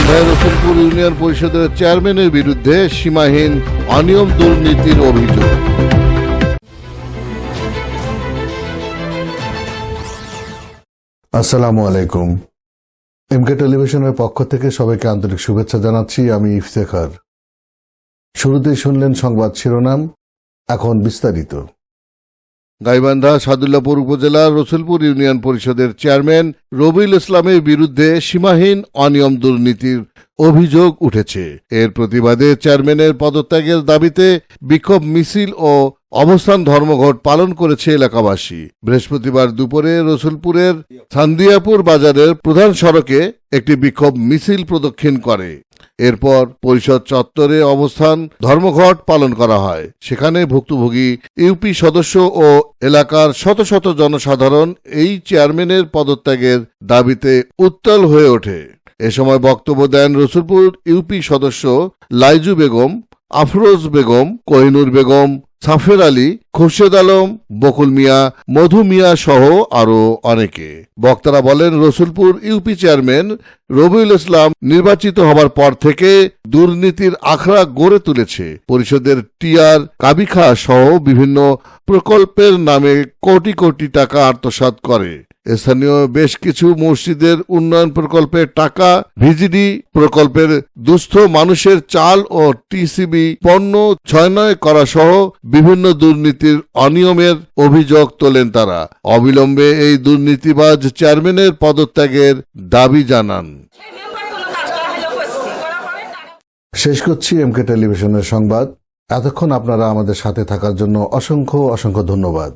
Rasulpur union পরিষদের চেয়ারম্যানের বিরুদ্ধে সীমাহীন অনিয়ম দুর্নীতির অভিযোগ। আসসালামু আলাইকুম। এমকে টেলিভিশনের পক্ষ থেকে সবাইকে আন্তরিক শুভেচ্ছা জানাচ্ছি। আমি ইফতেখার। শুরুতেই শুনলেন সংবাদ শিরোনাম, এখন বিস্তারিত। গাইবান্ধা সাদুল্লাপুর উপজেলার রসুলপুর ইউনিয়ন পরিষদের চেয়ারম্যান রবিউল ইসলামের বিরুদ্ধে সীমাহীন অনিয়ম দুর্নীতির অভিযোগ উঠেছে। এর প্রতিবাদে চেয়ারম্যানের পদত্যাগের দাবিতে বিক্ষোভ মিছিল ও অবস্থান ধর্মঘট পালন করেছে এলাকাবাসী। বৃহস্পতিবার দুপুরে রসুলপুরের সান্দিয়াপুর বাজারের প্রধান সড়কে একটি বিক্ষোভ মিছিল প্রদক্ষিণ করে। এরপর পরিষদ চত্বরে অবস্থান ধর্মঘট পালন করা হয়। সেখানে ভুক্তভোগী ইউপি সদস্য ও এলাকার শত শত জনসাধারণ এই চেয়ারম্যানের পদত্যাগের দাবিতে উত্তাল হয়ে ওঠে। এ সময় বক্তব্য দেন রসুলপুর ইউপি সদস্য লাইজু বেগম, আফরোজ বেগম, কোহিনুর বেগম, সাফের আলী, খুরশেদ আলম, বকুল মিয়া, মধু মিয়া সহ আরো অনেকে। বক্তারা বলেন, রসুলপুর ইউপি চেয়ারম্যান রবিউল ইসলাম নির্বাচিত হবার পর থেকে দুর্নীতির আখড়া গড়ে তুলেছে। পরিষদের টিআর কাবিখা সহ বিভিন্ন প্রকল্পের নামে কোটি কোটি টাকা আত্মসাৎ করে। স্থানীয় বেশ কিছু মসজিদের উন্নয়ন প্রকল্পের টাকা, ভিজিডি প্রকল্পের দুস্থ মানুষের চাল ও টিসিবি পণ্য ছয়নয় করা সহ বিভিন্ন দুর্নীতির অনিয়মের অভিযোগ তোলেন তারা। অবিলম্বে এই দুর্নীতিবাজ চেয়ারম্যানের পদত্যাগের দাবি জানান। শেষ করছি এমকে টেলিভিশনের সংবাদ। এতক্ষণ আপনারা আমাদের সাথে থাকার জন্য অসংখ্য অসংখ্য ধন্যবাদ।